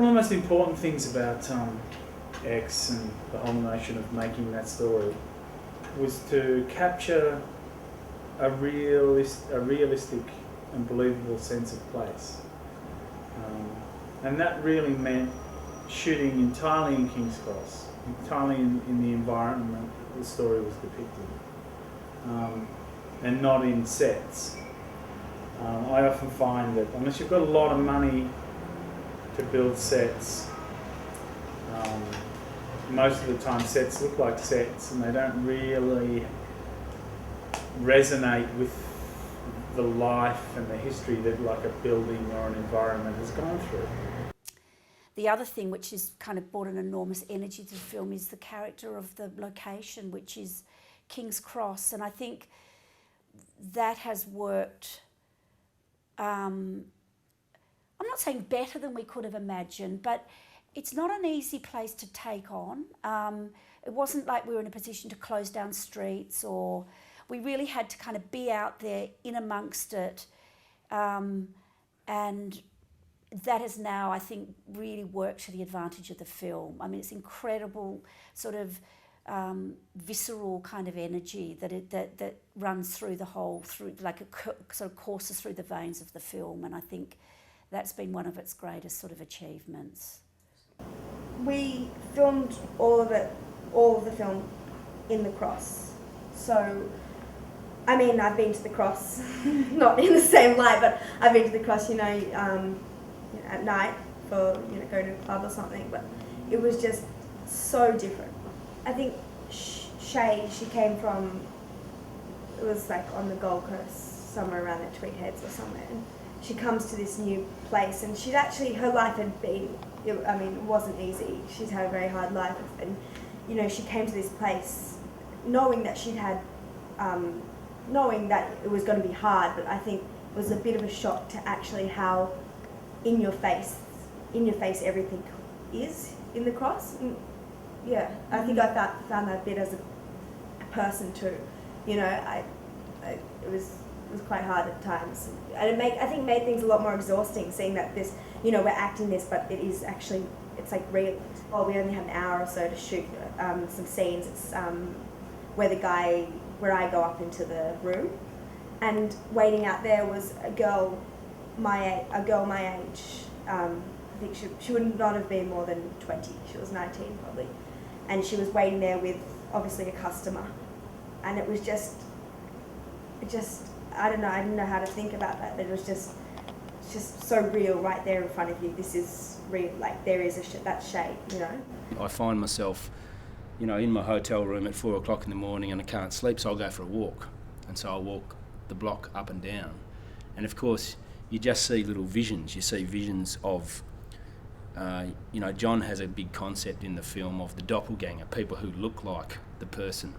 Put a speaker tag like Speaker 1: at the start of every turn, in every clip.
Speaker 1: One of the most important things about X and the whole notion of making that story was to capture a realistic and believable sense of place. And that really meant shooting entirely in King's Cross, entirely in the environment the story was depicted, and not in sets. I often find that unless you've got a lot of money to build sets, most of the time sets look like sets and they don't really resonate with the life and the history that like a building or an environment has gone through.
Speaker 2: The other thing which has kind of brought an enormous energy to the film is the character of the location, which is King's Cross, and I think that has worked, I'm not saying better than we could have imagined, but it's not an easy place to take on. It wasn't like we were in a position to close down streets, or we really had to kind of be out there in amongst it, and that has now, I think, really worked to the advantage of the film. I mean, it's incredible sort of visceral kind of energy that runs through the whole, through like sort of courses through the veins of the film, and I think that's been one of its greatest sort of achievements.
Speaker 3: We filmed all of the film in the Cross. So, I mean, I've been to the Cross, not in the same light, but I've been to the Cross, at night for going to a club or something, but it was just so different. I think Shay, she came from, it was like on the Gold Coast, somewhere around the Tweed Heads or somewhere, and she comes to this new place, and she'd actually, her life had been, it wasn't easy. She's had a very hard life, and she came to this place knowing that she'd had, knowing that it was going to be hard, but I think it was a bit of a shock to actually how in your face everything is in the Cross. And yeah, I think I found that bit as a person too. It was quite hard at times, and I think made things a lot more exhausting, seeing that this, we're acting this, but it is actually, it's like real. Well, we only had an hour or so to shoot some scenes. It's where I go up into the room, and waiting out there was a girl my age. I think she would not have been more than 20. She was 19 probably, and she was waiting there with obviously a customer, and it was just I don't know. I didn't know how to think about that. But it was just so real right there in front of you. This is real. Like there is that shade,
Speaker 4: I find myself, in my hotel room at 4 o'clock in the morning and I can't sleep, so I'll go for a walk, and so I'll walk the block up and down, and of course you just see little visions. You see visions of, John has a big concept in the film of the doppelganger, people who look like the person.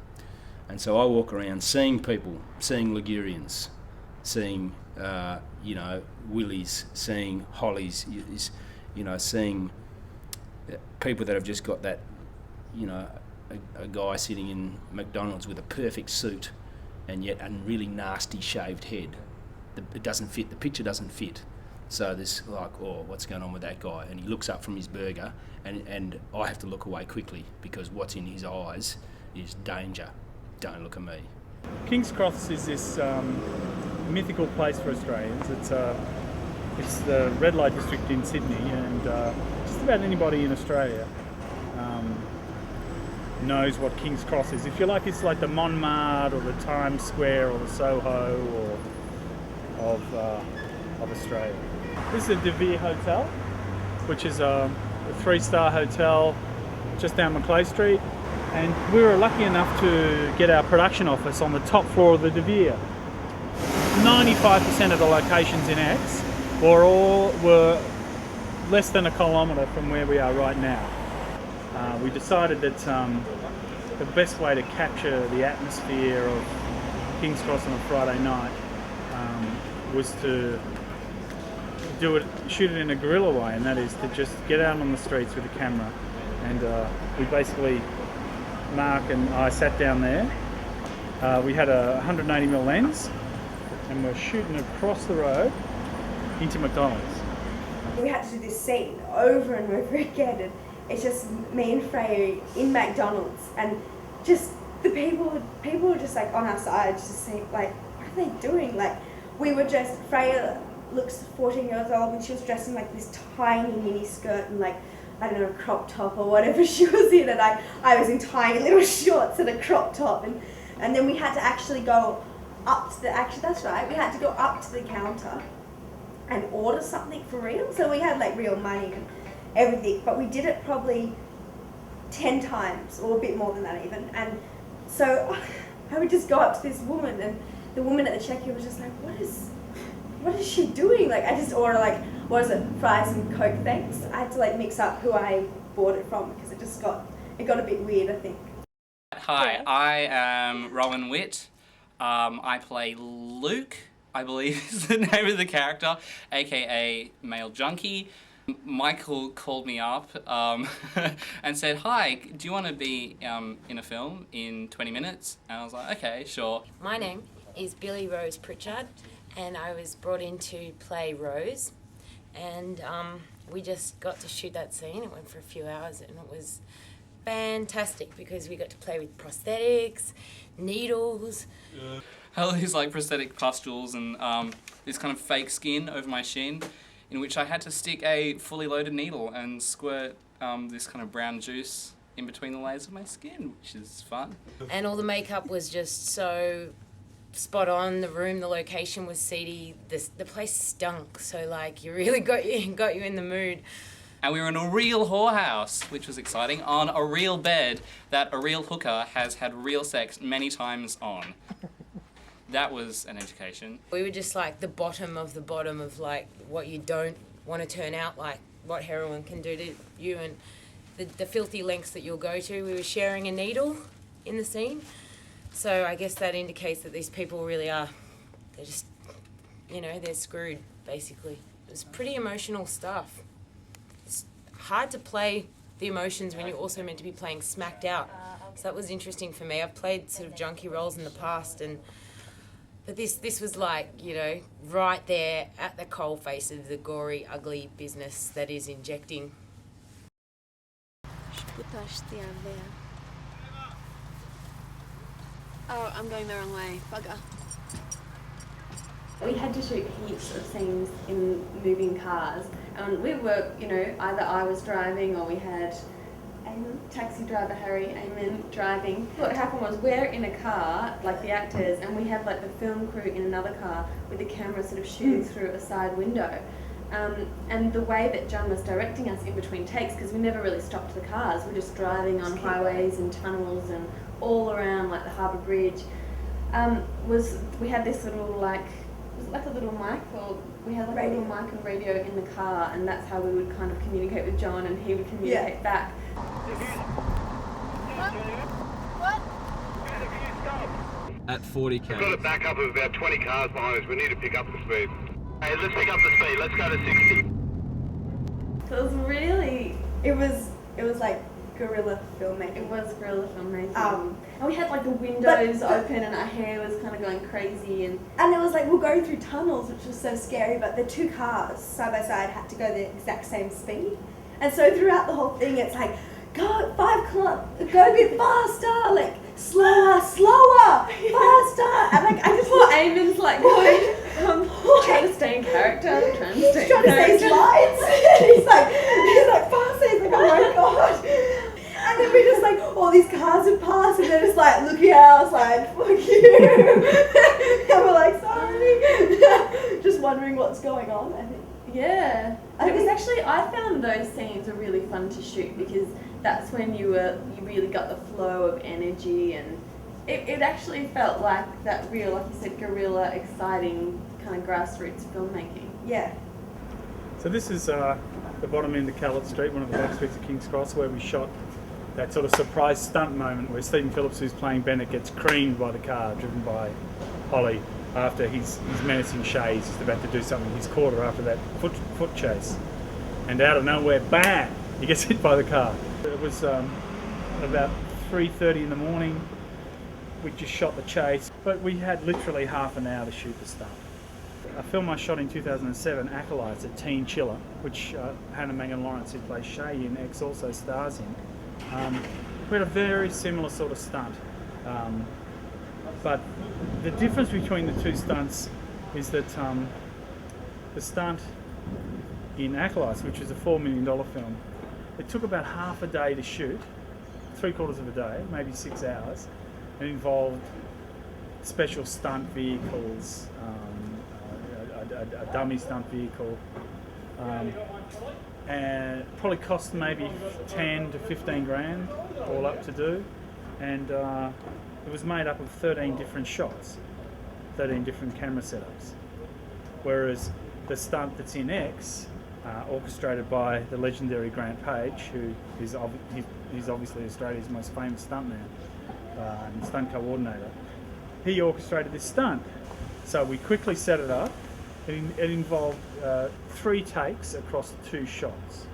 Speaker 4: And so I walk around seeing people, seeing Ligurians, seeing, Willies, seeing Hollies, seeing people that have just got that, a guy sitting in McDonald's with a perfect suit and yet a really nasty shaved head. It doesn't fit, the picture doesn't fit. So there's like, oh, what's going on with that guy? And he looks up from his burger and I have to look away quickly because what's in his eyes is danger. Don't look at me.
Speaker 1: King's Cross is this mythical place for Australians. It's the red light district in Sydney, and just about anybody in Australia knows what King's Cross is. If you like, it's like the Montmartre or the Times Square or the Soho or of Australia. This is the De Vere Hotel, which is a 3-star hotel just down McClory Street, and we were lucky enough to get our production office on the top floor of the De Vere. 95% of the locations in X were less than a kilometre from where we are right now. We decided that the best way to capture the atmosphere of King's Cross on a Friday night was to shoot it in a guerrilla way, and that is to just get out on the streets with a camera. And we basically, Mark and I sat down there. We had a 180mm lens, and we're shooting across the road into McDonald's.
Speaker 3: we had to do this scene over and over again, and it's just me and Freya in McDonald's, and just the people were just like on our side, just saying like, what are they doing? Like, we were just, Freya looks 14 years old, and she was dressed in like this tiny mini skirt and like, I don't know, a crop top or whatever she was in, and I was in tiny little shorts and a crop top, and then we had to actually go up to that's right, we had to go up to the counter and order something for real. So we had like real money and everything, but we did it probably 10 times or a bit more than that even. And so I would just go up to this woman, and the woman at the check-in was just like, what is she doing? Like, I just order like, what is it, fries and Coke, thanks. I had to like mix up who I bought it from, because it got a bit weird, I think.
Speaker 5: Hi, I am Rowan Witt. I play Luke, I believe is the name of the character, aka Male Junkie. Michael called me up and said, hi, do you want to be in a film in 20 minutes? And I was like, okay, sure.
Speaker 6: My name is Billie Rose Prichard, and I was brought in to play Rose, and we just got to shoot that scene. It went for a few hours, and it was fantastic because we got to play with prosthetics, needles.
Speaker 5: All these like prosthetic pustules and this kind of fake skin over my shin, in which I had to stick a fully loaded needle and squirt this kind of brown juice in between the layers of my skin, which is fun.
Speaker 6: And all the makeup was just so spot on. The room, the location was seedy. The place stunk, so like you really got you in the mood.
Speaker 5: And we were in a real whorehouse, which was exciting, on a real bed that a real hooker has had real sex many times on. That was an education.
Speaker 6: We were just like the bottom of like what you don't want to turn out like, what heroin can do to you, and the filthy lengths that you'll go to. We were sharing a needle in the scene. So I guess that indicates that these people really are, they're just, they're screwed, basically. It was pretty emotional stuff. It's hard to play the emotions when you're also meant to be playing smacked out. So that was interesting for me. I've played sort of junkie roles in the past, but this was like, right there at the coalface of the gory, ugly business that is injecting.
Speaker 7: Oh, I'm going the wrong way. Bugger.
Speaker 8: We had to shoot heaps of scenes in moving cars, and we were, either I was driving or we had taxi driver Harry, driving. What happened was we're in a car, like the actors, and we had like the film crew in another car with the camera sort of shooting through a side window. And the way that John was directing us in between takes, because we never really stopped the cars, we're just driving on highways and tunnels and all around like the Harbour Bridge, was we had this little like, was it like a little mic, or we had like a little mic and radio in the car, and that's how we would kind of communicate with John, and he would communicate back.
Speaker 7: What?
Speaker 9: At 40 km.
Speaker 10: We've got a backup of about 20 cars behind us. We need to pick up the speed. Hey, let's pick up the speed. Let's go to 60.
Speaker 3: So it was really, it was like guerrilla filmmaking.
Speaker 8: It was guerrilla filmmaking. And we had like the windows open, and our hair was kind of going crazy, and
Speaker 3: it was like, we're going through tunnels, which was so scary, but the two cars side by side had to go the exact same speed. And so throughout the whole thing, it's like, go 5 kilometers, go a bit faster, like slower, faster. And like, I just
Speaker 8: poor Eamon's like going, trying to stay in character, trying to say
Speaker 3: his lines. he's like faster. He's like, oh my god. And then we just like, all these cars would pass, and they're just like looking at us like, fuck you. And we're like, sorry. Just wondering what's going on, I think.
Speaker 8: Yeah. It was actually, I found those scenes were really fun to shoot, because that's when you really got the flow of energy, and it actually felt like that real, like you said, guerrilla, exciting kind of grassroots filmmaking.
Speaker 3: Yeah.
Speaker 1: So this is the bottom end of Callett Street, one of the back streets of King's Cross, where we shot that sort of surprise stunt moment where Stephen Phillips, who's playing Bennett, gets creamed by the car driven by Holly after his menacing chaise. He's about to do something. He's caught her after that foot chase. And out of nowhere, bam! He gets hit by the car. It was about 3:30 in the morning. We just shot the chase, but we had literally half an hour to shoot the stunt. a film I shot in 2007, Acolytes, a teen chiller, which Hanna Mangan-Lawrence, who plays Shay in X, also stars in. We had a very similar sort of stunt. But the difference between the two stunts is that the stunt in Acolytes, which was a $4 million film, it took about half a day to shoot, 3/4 of a day, maybe 6 hours. It involved special stunt vehicles, a dummy stunt vehicle, and probably cost maybe 10 to 15 grand all up to do. And it was made up of 13 different shots, 13 different camera setups. Whereas the stunt that's in X, orchestrated by the legendary Grant Page, who is he's obviously Australia's most famous stuntman and stunt coordinator, he orchestrated this stunt. So we quickly set it up. It involved 3 takes across 2 shots.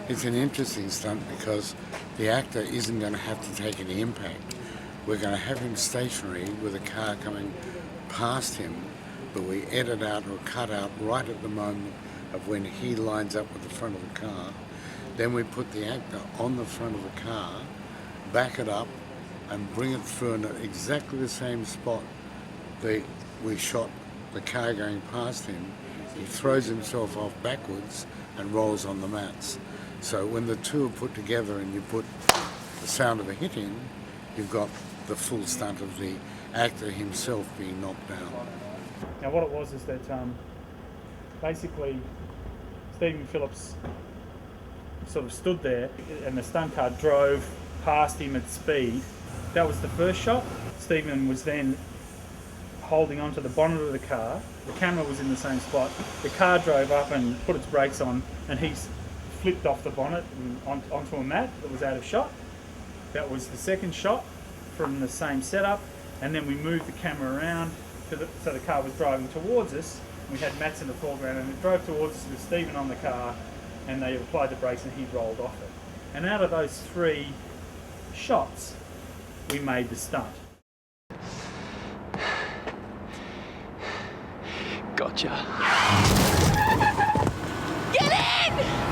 Speaker 9: It's an interesting stunt because the actor isn't going to have to take any impact. We're going to have him stationary with a car coming past him, but we edit out or cut out right at the moment of when he lines up with the front of the car. Then we put the actor on the front of the car, back it up, and bring it through in exactly the same spot that we shot the car going past him. He throws himself off backwards and rolls on the mats. So when the two are put together and you put the sound of a hit in, you've got the full stunt of the actor himself being knocked down.
Speaker 1: Now what it was is that basically Stephen Phillips sort of stood there and the stunt car drove past him at speed. That was the first shot. Stephen was then holding onto the bonnet of the car. The camera was in the same spot. The car drove up and put its brakes on, and he flipped off the bonnet and onto a mat that was out of shot. That was the second shot from the same setup, and then we moved the camera around so the car was driving towards us. We had mats in the foreground, and it drove towards us with Stephen on the car, and they applied the brakes and he rolled off it. And out of those 3 shots, we made the stunt.
Speaker 11: Gotcha.
Speaker 7: Get in!